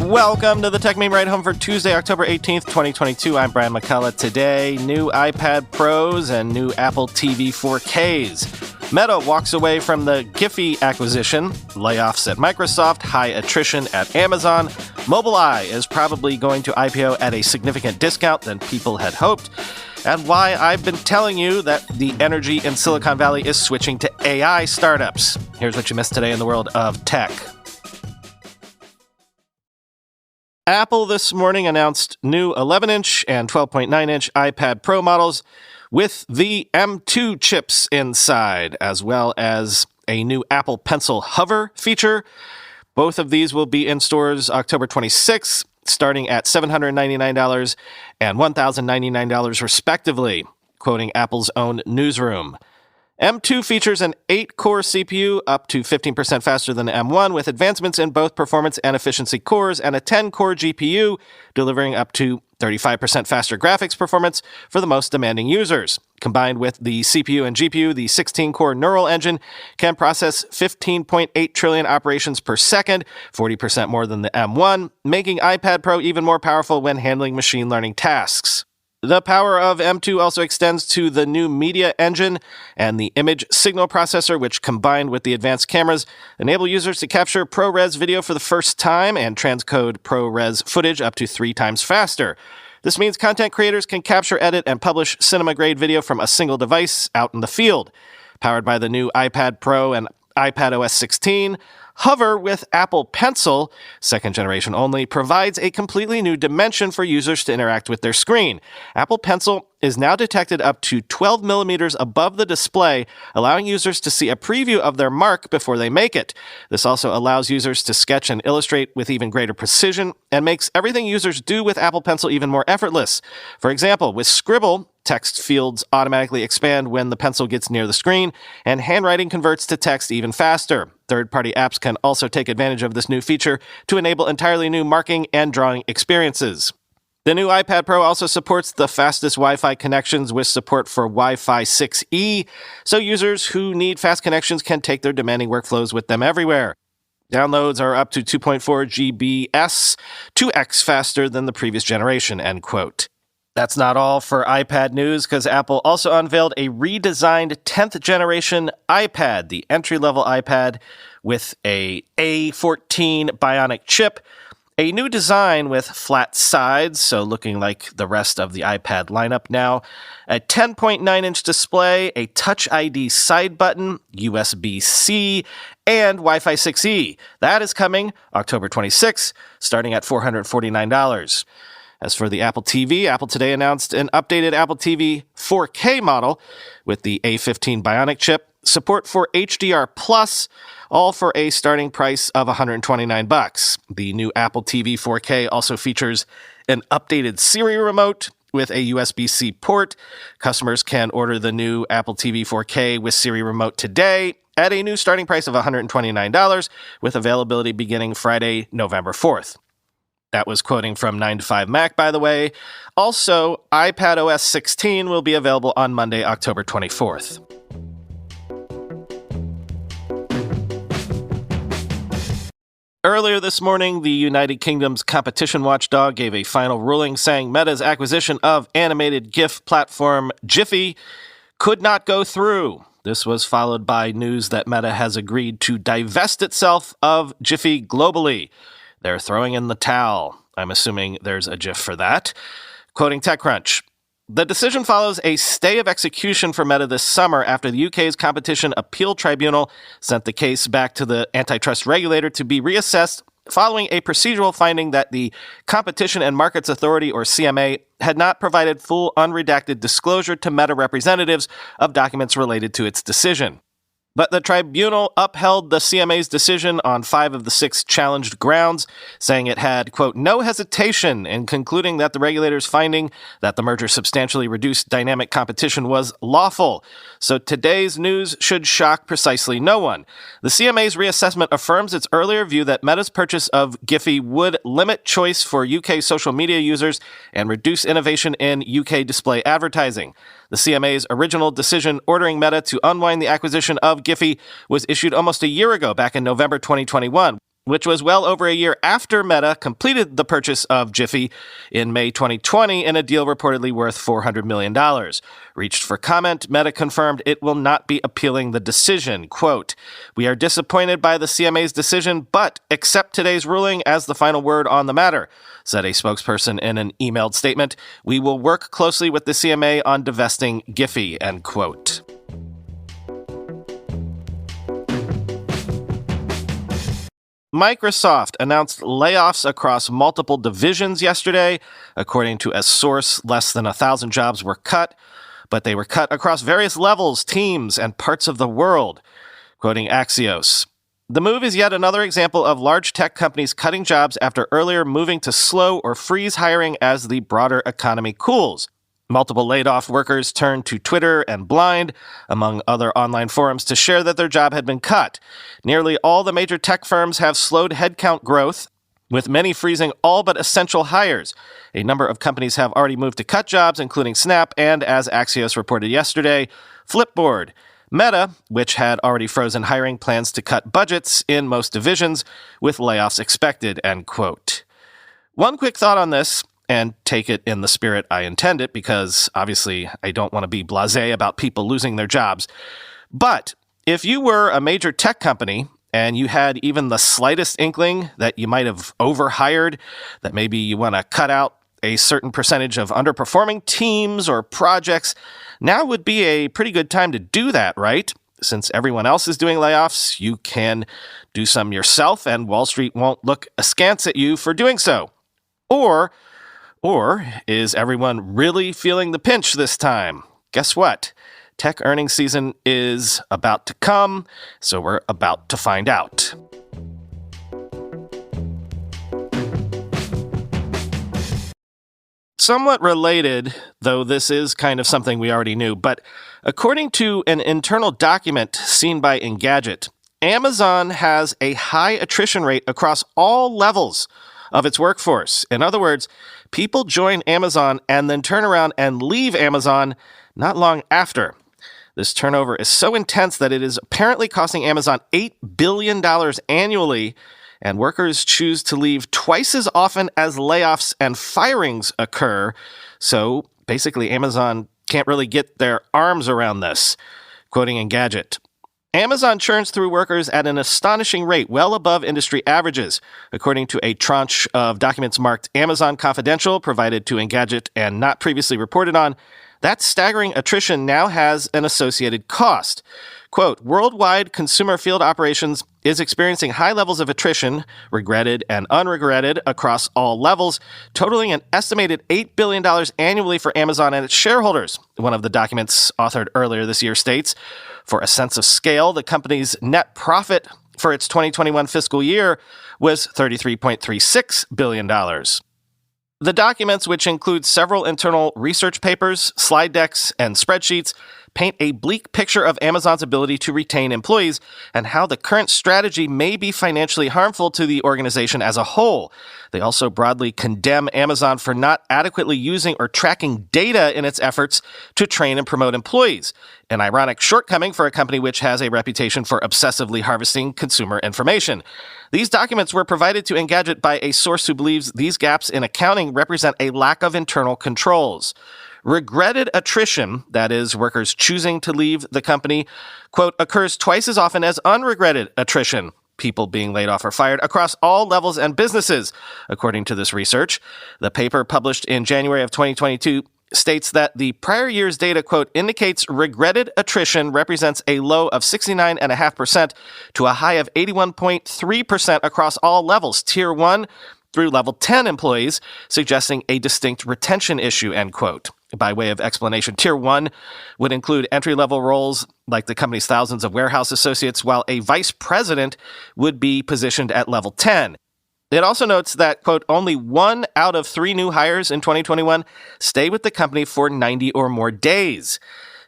Welcome to the Techmeme Ride Home for Tuesday, October 18th, 2022. I'm Brian McCullough. Today, new iPad Pros and new Apple TV 4Ks. Meta walks away from the Giphy acquisition, layoffs at Microsoft, high attrition at Amazon. Mobileye is probably going to IPO at a significant discount than people had hoped, and why I've been telling you that the energy in Silicon Valley is switching to AI startups. Here's what you missed today in the world of tech. Apple this morning announced new 11-inch and 12.9-inch iPad Pro models with the M2 chips inside, as well as a new Apple Pencil Hover feature. Both of these will be in stores October 26th, starting at $799 and $1,099 respectively, quoting Apple's own newsroom. M2 features an 8-core CPU, up to 15% faster than the M1, with advancements in both performance and efficiency cores, and a 10-core GPU, delivering up to 35% faster graphics performance for the most demanding users. Combined with the CPU and GPU, the 16-core neural engine can process 15.8 trillion operations per second, 40% more than the M1, making iPad Pro even more powerful when handling machine learning tasks. The power of M2 also extends to the new media engine and the image signal processor, which, combined with the advanced cameras, enable users to capture ProRes video for the first time and transcode ProRes footage up to 3 times faster. This means content creators can capture, edit, and publish cinema-grade video from a single device out in the field. Powered by the new iPad Pro and iPadOS 16, Hover with Apple Pencil, second generation only, provides a completely new dimension for users to interact with their screen. Apple Pencil is now detected up to 12 millimeters above the display, allowing users to see a preview of their mark before they make it. This also allows users to sketch and illustrate with even greater precision and makes everything users do with Apple Pencil even more effortless. For example, with Scribble, text fields automatically expand when the pencil gets near the screen, and handwriting converts to text even faster. Third-party apps can also take advantage of this new feature to enable entirely new marking and drawing experiences. The new iPad Pro also supports the fastest Wi-Fi connections with support for Wi-Fi 6E, so users who need fast connections can take their demanding workflows with them everywhere. Downloads are up to 2.4 GBs, 2x faster than the previous generation, end quote. That's not all for iPad news, because Apple also unveiled a redesigned 10th generation iPad, the entry-level iPad with a A14 Bionic chip, a new design with flat sides, so looking like the rest of the iPad lineup now, a 10.9-inch display, a Touch ID side button, USB-C, and Wi-Fi 6E. That is coming October 26th, starting at $449. As for the Apple TV, Apple today announced an updated Apple TV 4K model with the A15 Bionic chip, support for HDR+, all for a starting price of $129. The new Apple TV 4K also features an updated Siri remote with a USB-C port. Customers can order the new Apple TV 4K with Siri remote today at a new starting price of $129, with availability beginning Friday, November 4th. That was quoting from 9to5Mac, by the way. Also, iPadOS 16 will be available on Monday, October 24th. Earlier this morning, the United Kingdom's competition watchdog gave a final ruling saying Meta's acquisition of animated GIF platform Giphy could not go through. This was followed by news that Meta has agreed to divest itself of Giphy globally. They're throwing in the towel. I'm assuming there's a GIF for that. Quoting TechCrunch, the decision follows a stay of execution for Meta this summer after the UK's Competition Appeal Tribunal sent the case back to the antitrust regulator to be reassessed following a procedural finding that the Competition and Markets Authority, or CMA, had not provided full unredacted disclosure to Meta representatives of documents related to its decision. But the tribunal upheld the CMA's decision on 5 of the 6 challenged grounds, saying it had, quote, no hesitation in concluding that the regulator's finding that the merger substantially reduced dynamic competition was lawful. So today's news should shock precisely no one. The CMA's reassessment affirms its earlier view that Meta's purchase of Giphy would limit choice for UK social media users and reduce innovation in UK display advertising. The CMA's original decision ordering Meta to unwind the acquisition of Giphy was issued almost a year ago, back in November 2021, which was well over a year after Meta completed the purchase of Jiffy in May 2020 in a deal reportedly worth $400 million. Reached for comment, Meta confirmed it will not be appealing the decision. Quote, "We are disappointed by the CMA's decision, but accept today's ruling as the final word on the matter," said a spokesperson in an emailed statement. "We will work closely with the CMA on divesting Giphy," end quote. Microsoft announced layoffs across multiple divisions yesterday. According to a source, less than 1,000 jobs were cut, but they were cut across various levels, teams, and parts of the world. Quoting Axios, "The move is yet another example of large tech companies cutting jobs after earlier moving to slow or freeze hiring as the broader economy cools. Multiple laid-off workers turned to Twitter and Blind, among other online forums, to share that their job had been cut. Nearly all the major tech firms have slowed headcount growth, with many freezing all but essential hires. A number of companies have already moved to cut jobs, including Snap and, as Axios reported yesterday, Flipboard. Meta, which had already frozen hiring, plans to cut budgets in most divisions, with layoffs expected," end quote. One quick thought on this, and take it in the spirit I intend it, because obviously I don't want to be blasé about people losing their jobs. But if you were a major tech company and you had even the slightest inkling that you might have overhired, that maybe you want to cut out a certain percentage of underperforming teams or projects, now would be a pretty good time to do that, right? Since everyone else is doing layoffs, you can do some yourself and Wall Street won't look askance at you for doing so. Or is everyone really feeling the pinch this time? Guess what? Tech earnings season is about to come, so we're about to find out. Somewhat related, though this is kind of something we already knew, but according to an internal document seen by Engadget, Amazon has a high attrition rate across all levels of its workforce. In other words, people join Amazon and then turn around and leave Amazon not long after. This turnover is so intense that it is apparently costing Amazon $8 billion annually, and workers choose to leave twice as often as layoffs and firings occur. So basically, Amazon can't really get their arms around this. Quoting Engadget, "Amazon churns through workers at an astonishing rate, well above industry averages," according to a tranche of documents marked Amazon Confidential provided to Engadget and not previously reported on. That staggering attrition now has an associated cost. Quote, "Worldwide consumer field operations is experiencing high levels of attrition, regretted and unregretted, across all levels, totaling an estimated $8 billion annually for Amazon and its shareholders," one of the documents authored earlier this year states. For a sense of scale, the company's net profit for its 2021 fiscal year was $33.36 billion. The documents, which include several internal research papers, slide decks, and spreadsheets, paint a bleak picture of Amazon's ability to retain employees and how the current strategy may be financially harmful to the organization as a whole. They also broadly condemn Amazon for not adequately using or tracking data in its efforts to train and promote employees, an ironic shortcoming for a company which has a reputation for obsessively harvesting consumer information. These documents were provided to Engadget by a source who believes these gaps in accounting represent a lack of internal controls. Regretted attrition, that is, workers choosing to leave the company, quote, "occurs twice as often as unregretted attrition," people being laid off or fired, across all levels and businesses, according to this research. The paper, published in January of 2022, states that the prior year's data, quote, "indicates regretted attrition represents a low of 69.5% to a high of 81.3% across all levels, Tier 1 through Level 10 employees, suggesting a distinct retention issue," end quote. By way of explanation, Tier 1 would include entry-level roles like the company's thousands of warehouse associates, while a vice president would be positioned at Level 10. It also notes that, quote, "only 1 out of 3 new hires in 2021 stay with the company for 90 or more days."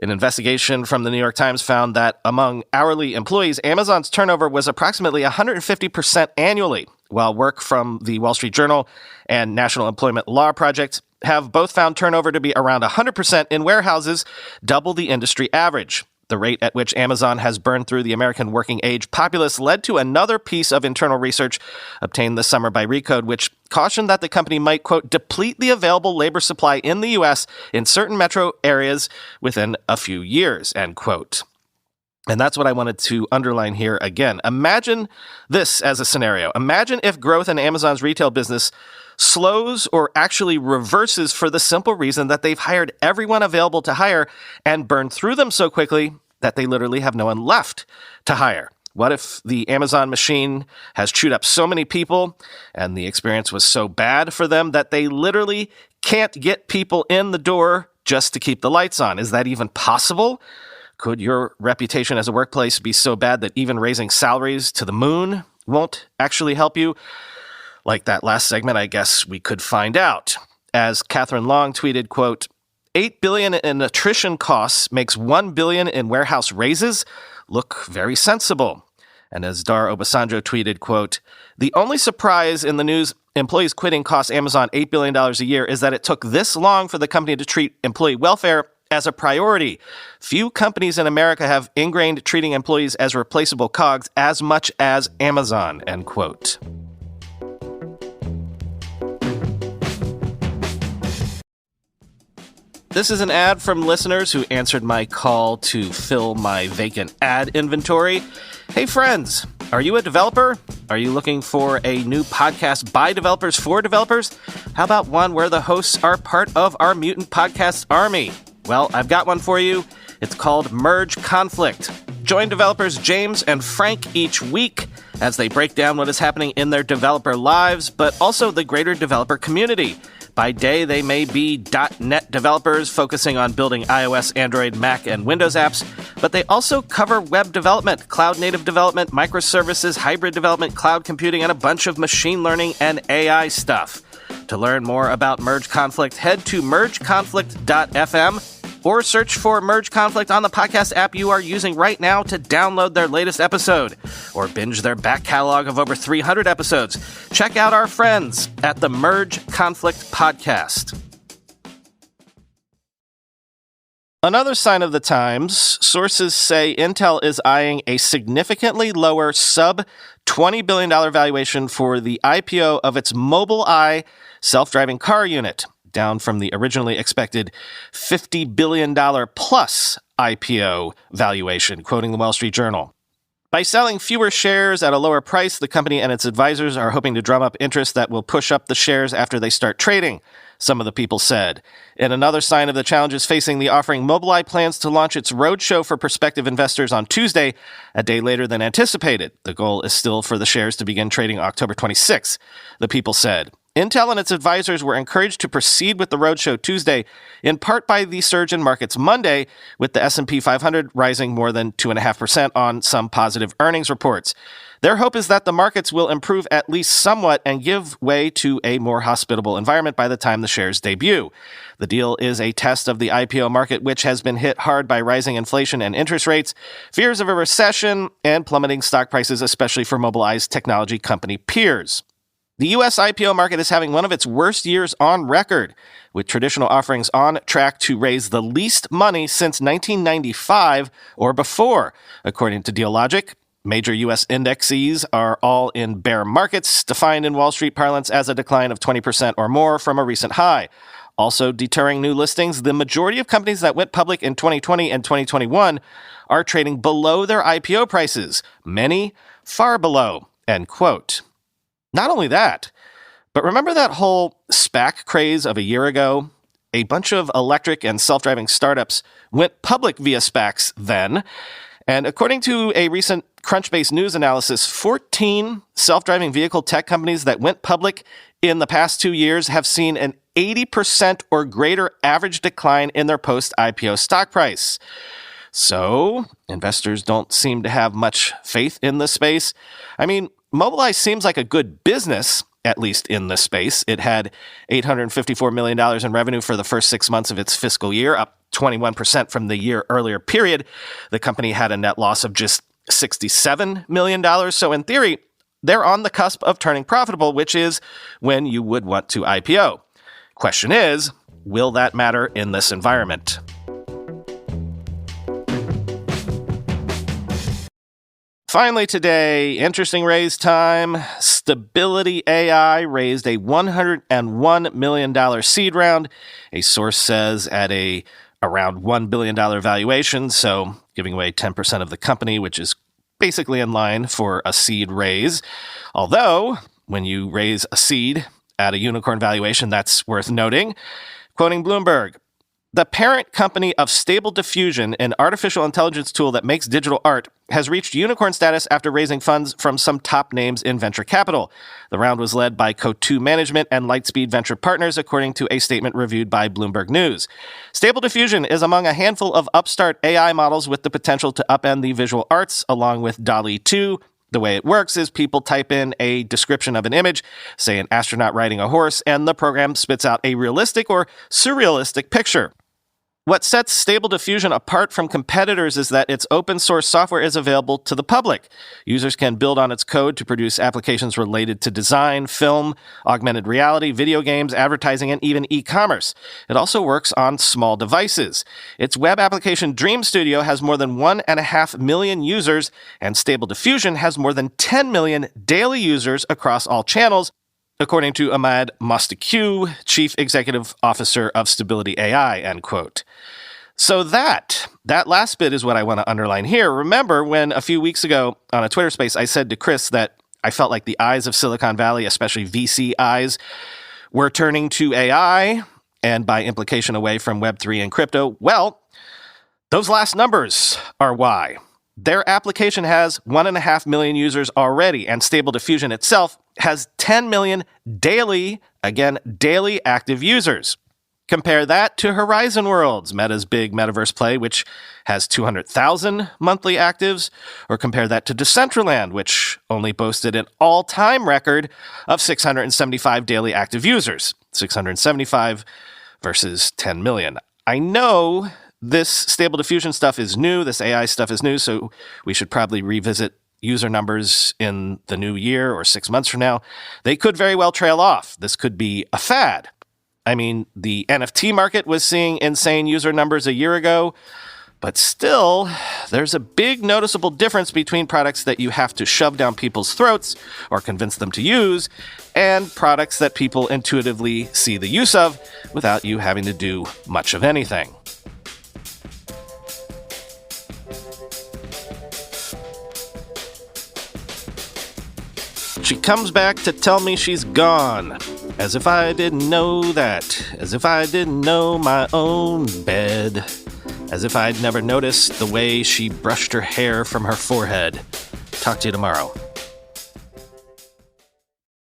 An investigation from the New York Times found that among hourly employees, Amazon's turnover was approximately 150% annually, while work from the Wall Street Journal and National Employment Law Project have both found turnover to be around 100% in warehouses, double the industry average. The rate at which Amazon has burned through the American working age populace led to another piece of internal research obtained this summer by Recode, which cautioned that the company might, quote, deplete the available labor supply in the U.S. in certain metro areas within a few years, end quote. And that's what I wanted to underline here again. Imagine this as a scenario. Imagine if growth in Amazon's retail business slows or actually reverses for the simple reason that they've hired everyone available to hire and burned through them so quickly that they literally have no one left to hire. What if the Amazon machine has chewed up so many people and the experience was so bad for them that they literally can't get people in the door just to keep the lights on? Is that even possible? Could your reputation as a workplace be so bad that even raising salaries to the moon won't actually help you? Like that last segment, I guess we could find out. As Catherine Long tweeted, quote, $8 billion in attrition costs makes $1 billion in warehouse raises look very sensible. And as Dar Obasanjo tweeted, quote, the only surprise in the news employees quitting costs Amazon $8 billion a year is that it took this long for the company to treat employee welfare as a priority. Few companies in America have ingrained treating employees as replaceable cogs as much as Amazon, end quote. This is an ad from listeners who answered my call to fill my vacant ad inventory. Hey friends, are you a developer? Are you looking for a new podcast by developers for developers? How about one where the hosts are part of our mutant podcast army? Well, I've got one for you. It's called Merge Conflict. Join developers James and Frank each week as they break down what is happening in their developer lives, but also the greater developer community. By day, they may be .NET developers focusing on building iOS, Android, Mac, and Windows apps, but they also cover web development, cloud-native development, microservices, hybrid development, cloud computing, and a bunch of machine learning and AI stuff. To learn more about Merge Conflict, head to mergeconflict.fm or search for Merge Conflict on the podcast app you are using right now to download their latest episode or binge their back catalog of over 300 episodes. Check out our friends at the Merge Conflict podcast. Another sign of the times, sources say Intel is eyeing a significantly lower sub-$20 billion valuation for the IPO of its Mobileye self-driving car unit, down from the originally expected $50 billion plus IPO valuation, quoting the Wall Street Journal. By selling fewer shares at a lower price, the company and its advisors are hoping to drum up interest that will push up the shares after they start trading, some of the people said. In another sign of the challenges facing the offering, Mobileye plans to launch its roadshow for prospective investors on Tuesday, a day later than anticipated. The goal is still for the shares to begin trading October 26, the people said. Intel and its advisors were encouraged to proceed with the roadshow Tuesday, in part by the surge in markets Monday, with the S&P 500 rising more than 2.5% on some positive earnings reports. Their hope is that the markets will improve at least somewhat and give way to a more hospitable environment by the time the shares debut. The deal is a test of the IPO market, which has been hit hard by rising inflation and interest rates, fears of a recession, and plummeting stock prices, especially for Mobileye's technology company peers. The U.S. IPO market is having one of its worst years on record, with traditional offerings on track to raise the least money since 1995 or before, according to DealLogic. Major U.S. indexes are all in bear markets, defined in Wall Street parlance as a decline of 20% or more from a recent high. Also deterring new listings, the majority of companies that went public in 2020 and 2021 are trading below their IPO prices, many far below, end quote. Not only that, but remember that whole SPAC craze of a year ago? A bunch of electric and self-driving startups went public via SPACs then, and according to a recent Crunchbase News analysis, 14 self-driving vehicle tech companies that went public in the past 2 years have seen an 80% or greater average decline in their post-IPO stock price. So, investors don't seem to have much faith in this space. I mean, Mobileye seems like a good business, at least in this space. It had $854 million in revenue for the first 6 months of its fiscal year, up 21% from the year earlier period. The company had a net loss of just $67 million. So in theory, they're on the cusp of turning profitable, which is when you would want to IPO. Question is, will that matter in this environment? Finally today, interesting raise time. Stability AI raised a $101 million seed round. A source says at a around $1 billion valuation, so giving away 10% of the company, which is basically in line for a seed raise. Although, when you raise a seed at a unicorn valuation, that's worth noting. Quoting Bloomberg, the parent company of Stable Diffusion, an artificial intelligence tool that makes digital art, has reached unicorn status after raising funds from some top names in venture capital. The round was led by Coatue Management and Lightspeed Venture Partners, according to a statement reviewed by Bloomberg News. Stable Diffusion is among a handful of upstart AI models with the potential to upend the visual arts, along with DALL-E 2. The way it works is people type in a description of an image, say an astronaut riding a horse, and the program spits out a realistic or surrealistic picture. What sets Stable Diffusion apart from competitors is that its open source software is available to the public. Users can build on its code to produce applications related to design, film, augmented reality, video games, advertising, and even e-commerce. It also works on small devices. Its web application Dream Studio has more than 1.5 million users, and Stable Diffusion has more than 10 million daily users across all channels, according to Ahmad Mostaque, Chief Executive Officer of Stability AI, end quote. So that last bit is what I want to underline here. Remember when a few weeks ago on a Twitter space, I said to Chris that I felt like the eyes of Silicon Valley, especially VC eyes, were turning to AI and by implication away from Web3 and crypto? Well, those last numbers are why. Their application has 1.5 million users already, and Stable Diffusion itself has 10 million daily active users. Compare that to Horizon Worlds, Meta's big Metaverse play, which has 200,000 monthly actives, or compare that to Decentraland, which only boasted an all-time record of 675 daily active users. 675 versus 10 million. I know this Stable Diffusion stuff is new, this AI stuff is new, so we should probably revisit user numbers in the new year or 6 months from now. They could very well trail off. This could be a fad. I mean, the NFT market was seeing insane user numbers a year ago, but still, there's a big noticeable difference between products that you have to shove down people's throats or convince them to use, and products that people intuitively see the use of without you having to do much of anything. She comes back to tell me she's gone. As if I didn't know that. As if I didn't know my own bed. As if I'd never noticed the way she brushed her hair from her forehead. Talk to you tomorrow.